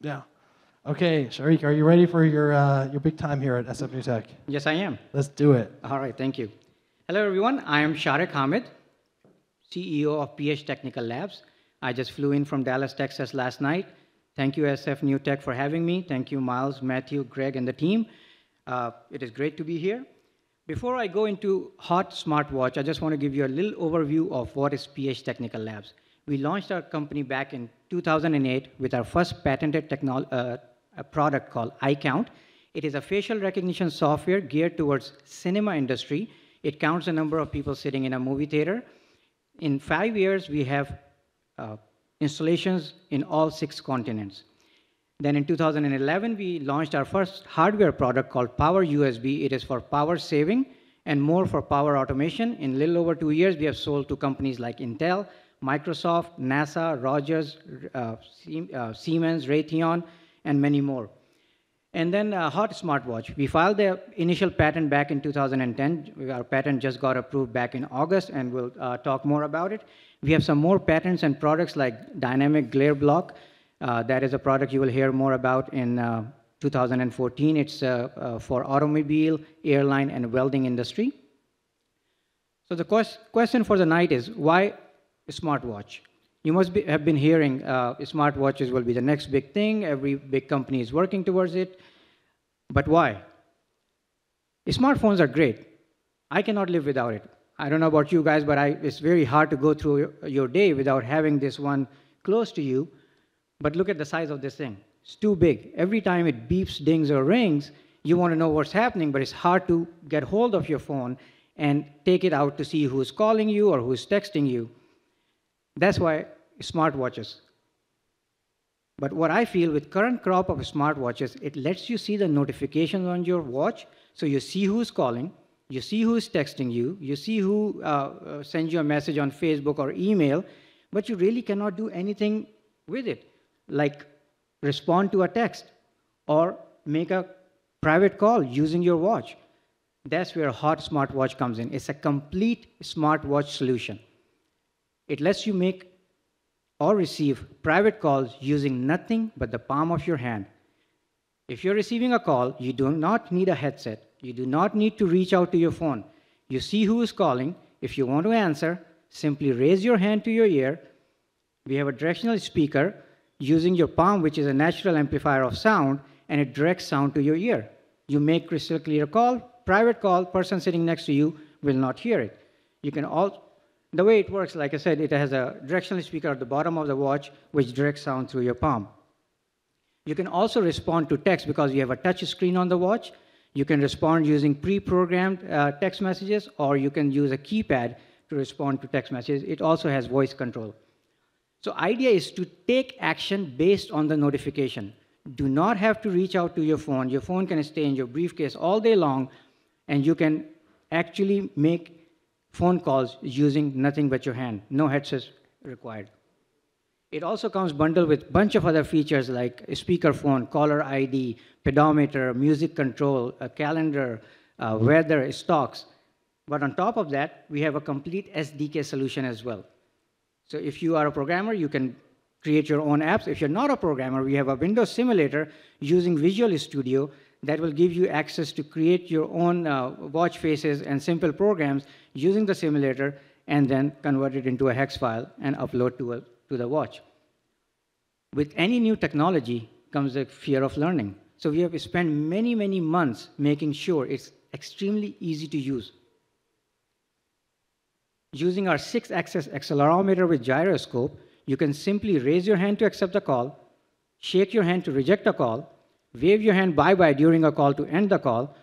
Yeah. Okay, Shariq, are you ready for your big time here at SF New Tech? Yes, I am. Let's do it. All right, thank you. Hello, everyone. I am Shariq Hamid, CEO of PH Technical Labs. I just flew in from Dallas, Texas last night. Thank you, SF New Tech, for having me. Thank you, Miles, Matthew, Greg, and the team. It is great to be here. Before I go into hot smartwatch, I just want to give you a little overview of what is PH Technical Labs. We launched our company back in 2008 with our first patented a product called iCount. It is a facial recognition software geared towards cinema industry. It counts the number of people sitting in a movie theater. In 5 years, we have installations in all 6 continents. Then in 2011, we launched our first hardware product called Power USB. It is for power saving and more for power automation. In a little over 2 years, we have sold to companies like Intel, Microsoft, NASA, Rogers, Siemens, Raytheon, and many more. And then hot smartwatch. We filed the initial patent back in 2010. Our patent just got approved back in August, and we'll talk more about it. We have some more patents and products like dynamic glare block. That is a product you will hear more about in 2014. It's for automobile, airline, and welding industry. So the question for the night is, why a smartwatch? You must have been hearing smartwatches will be the next big thing. Every big company is working towards it. But why? Smartphones are great. I cannot live without it. I don't know about you guys, but it's very hard to go through your day without having this one close to you. But look at the size of this thing. It's too big. Every time it beeps, dings, or rings, you want to know what's happening, but it's hard to get hold of your phone and take it out to see who's calling you or who's texting you. That's why smartwatches. But what I feel with current crop of smartwatches, it lets you see the notifications on your watch, so you see who's calling, you see who's texting you, you see who sends you a message on Facebook or email, but you really cannot do anything with it, like respond to a text or make a private call using your watch. That's where a hot smartwatch comes in. It's a complete smartwatch solution. It lets you make or receive private calls using nothing but the palm of your hand. If you're receiving a call, you do not need a headset. You do not need to reach out to your phone. You see who is calling. If you want to answer, simply raise your hand to your ear. We have a directional speaker using your palm, which is a natural amplifier of sound, and it directs sound to your ear. You make crystal clear call, private call, person sitting next to you will not hear it. You can also, the way it works, like I said, it has a directional speaker at the bottom of the watch, which directs sound through your palm. You can also respond to text because you have a touch screen on the watch. You can respond using pre-programmed text messages, or you can use a keypad to respond to text messages. It also has voice control. So idea is to take action based on the notification. Do not have to reach out to your phone. Your phone can stay in your briefcase all day long, and you can actually make phone calls using nothing but your hand. No headsets required. It also comes bundled with a bunch of other features like a speakerphone, caller ID, pedometer, music control, a calendar, weather, stocks. But on top of that, we have a complete SDK solution as well. So if you are a programmer, you can create your own apps. If you're not a programmer, we have a Windows simulator using Visual Studio that will give you access to create your own watch faces and simple programs using the simulator, and then convert it into a hex file and upload to the watch. With any new technology comes a fear of learning. So we have spent many, many months making sure it's extremely easy to use. Using our 6-axis accelerometer with gyroscope, you can simply raise your hand to accept a call, shake your hand to reject a call, wave your hand bye-bye during a call to end the call.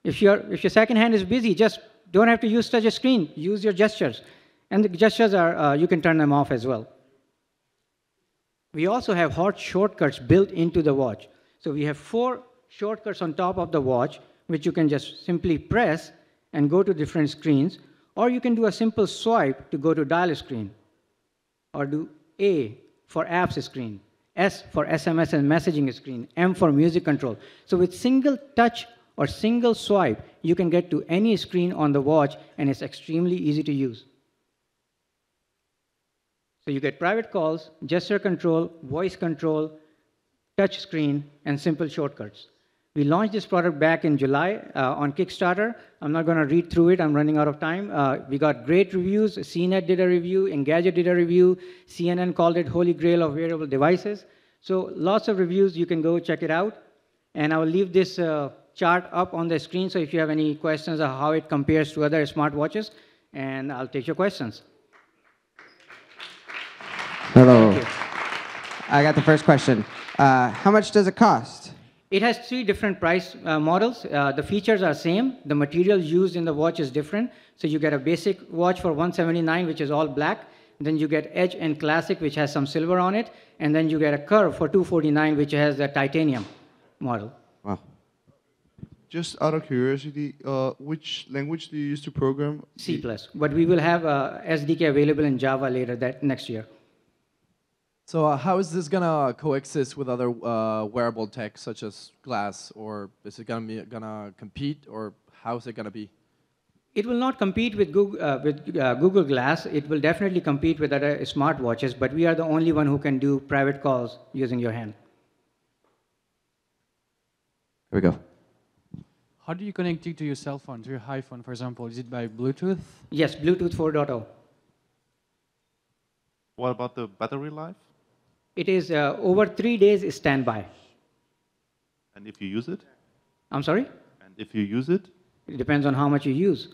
If your second hand is busy, just don't have to use touch screen. Use your gestures. And the gestures are, you can turn them off as well. We also have hot shortcuts built into the watch. So we have 4 shortcuts on top of the watch, which you can just simply press and go to different screens. Or you can do a simple swipe to go to dial screen. Or do A for apps screen, S for SMS and messaging screen, M for music control. So with single touch or single swipe, you can get to any screen on the watch, and it's extremely easy to use. So you get private calls, gesture control, voice control, touch screen, and simple shortcuts. We launched this product back in July on Kickstarter. I'm not going to read through it. I'm running out of time. We got great reviews. CNET did a review. Engadget did a review. CNN called it Holy Grail of wearable devices. So lots of reviews. You can go check it out. And I will leave this chart up on the screen, so if you have any questions on how it compares to other smartwatches, and I'll take your questions. Hello. I got the first question. How much does it cost? It has 3 different price models. The features are same. The material used in the watch is different. So you get a basic watch for $179, which is all black. Then you get Edge and Classic, which has some silver on it. And then you get a Curve for $249, which has the titanium model. Wow. Just out of curiosity, which language do you use to program? C++. But we will have SDK available in Java later next year. So how is this gonna coexist with other wearable tech such as glass, or is it gonna compete, or how is it gonna be? It will not compete with Google Glass. It will definitely compete with other smartwatches, but we are the only one who can do private calls using your hand. Here we go. How do you connect it to your cell phone, to your iPhone, for example? Is it by Bluetooth? Yes, Bluetooth 4.0. What about the battery life? It is over 3 days standby. And if you use it? I'm sorry? And if you use it? It depends on how much you use.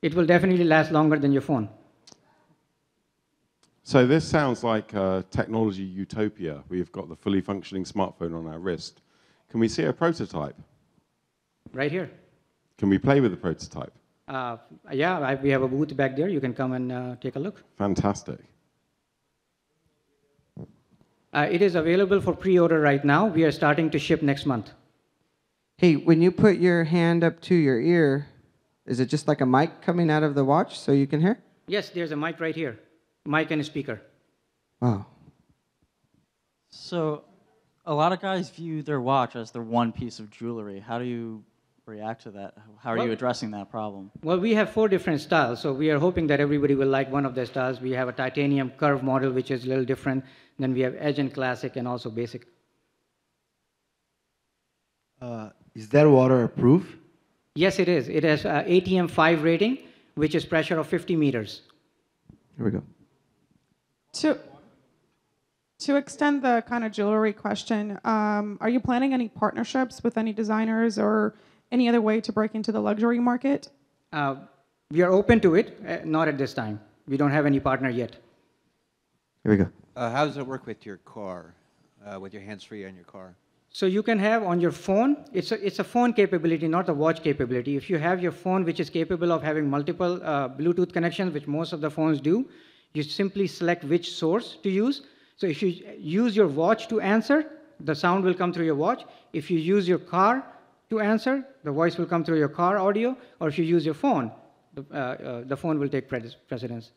It will definitely last longer than your phone. So this sounds like technology utopia. We've got the fully functioning smartphone on our wrist. Can we see a prototype? Right here. Can we play with the prototype? Yeah, we have a booth back there. You can come and take a look. Fantastic. It is available for pre-order right now. We are starting to ship next month. Hey, when you put your hand up to your ear, is it just like a mic coming out of the watch so you can hear? Yes, there's a mic right here. Mic and a speaker. Wow. So a lot of guys view their watch as their one piece of jewelry. How do you react to that? How are you addressing that problem? Well, we have 4 different styles, so we are hoping that everybody will like one of their styles. We have a titanium curve model, which is a little different. Then we have Edge and Classic, and also Basic. Is that waterproof? Yes, it is. It has ATM 5 rating, which is pressure of 50 meters. Here we go. To extend the kind of jewelry question, are you planning any partnerships with any designers or any other way to break into the luxury market? We are open to it, not at this time. We don't have any partner yet. Here we go. How does it work with your car, with your hands-free on your car? So you can have on your phone, it's a phone capability, not a watch capability. If you have your phone which is capable of having multiple Bluetooth connections, which most of the phones do, you simply select which source to use. So if you use your watch to answer, the sound will come through your watch. If you use your car to answer, the voice will come through your car audio. Or if you use your phone, the phone will take precedence.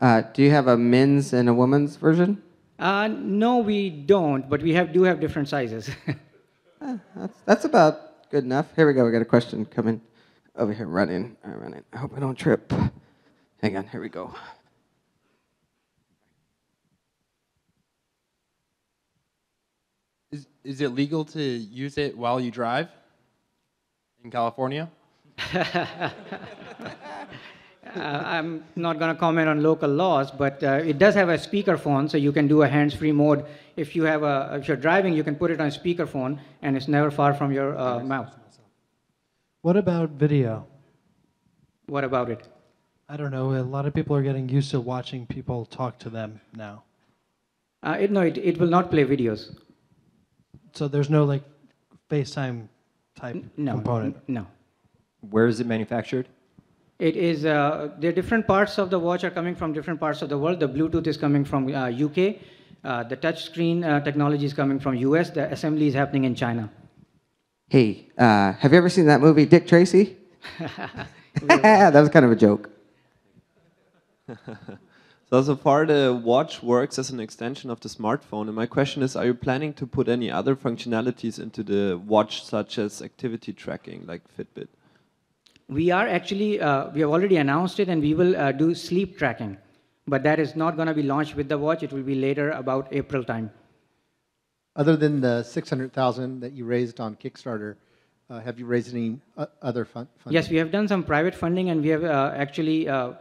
Do you have a men's and a woman's version? No, we don't, but we do have different sizes. That's about good enough. Here we go. We got a question coming over here. Running. I hope I don't trip. Hang on. Here we go. Is it legal to use it while you drive in California? I'm not going to comment on local laws, but it does have a speakerphone, so you can do a hands-free mode. If you're driving, you can put it on speakerphone, and it's never far from your mouth. What about video? What about it? I don't know. A lot of people are getting used to watching people talk to them now. No, it will not play videos. So there's no like FaceTime type component? No. Where is it manufactured? It is, the different parts of the watch are coming from different parts of the world. The Bluetooth is coming from UK. The touchscreen technology is coming from US. The assembly is happening in China. Hey, have you ever seen that movie, Dick Tracy? That was kind of a joke. So far, the watch works as an extension of the smartphone. And my question is, are you planning to put any other functionalities into the watch, such as activity tracking, like Fitbit? We are actually, we have already announced it, and we will do sleep tracking. But that is not going to be launched with the watch. It will be later, about April time. other than the 600,000 that you raised on Kickstarter, have you raised any other funding? Yes, we have done some private funding, and we have actually a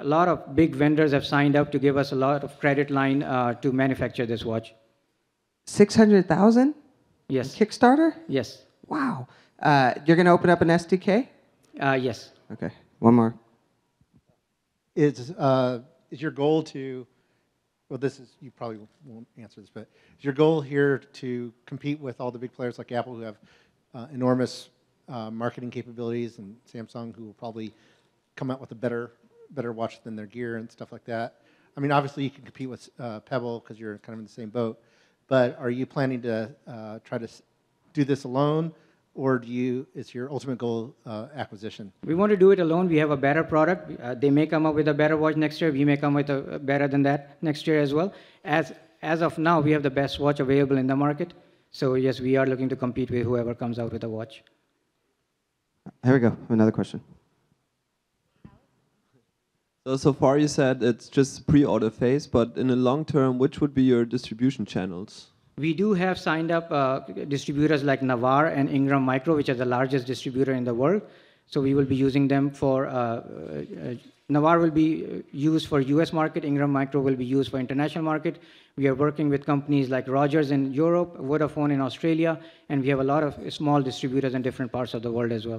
lot of big vendors have signed up to give us a lot of credit line to manufacture this watch. 600,000? Yes. Kickstarter? Yes. Wow. You're going to open up an SDK? Yes. Okay. One more. Is your goal to, well, this is, you probably won't answer this, but is your goal here to compete with all the big players like Apple who have enormous marketing capabilities, and Samsung who will probably come out with a better watch than their Gear and stuff like that? I mean, obviously you can compete with Pebble because you're kind of in the same boat, but are you planning to try to do this alone, or is your ultimate goal acquisition? We want to do it alone. We have a better product. They may come up with a better watch next year. We may come with a better than that next year as well. As of now, we have the best watch available in the market. So yes, we are looking to compete with whoever comes out with a watch. Here we go. Another question. So far you said it's just pre-order phase, but in the long term, which would be your distribution channels? We do have signed up distributors like Navar and Ingram Micro, which are the largest distributor in the world. So we will be using them for, Navar will be used for US market, Ingram Micro will be used for international market. We are working with companies like Rogers in Europe, Vodafone in Australia, and we have a lot of small distributors in different parts of the world as well.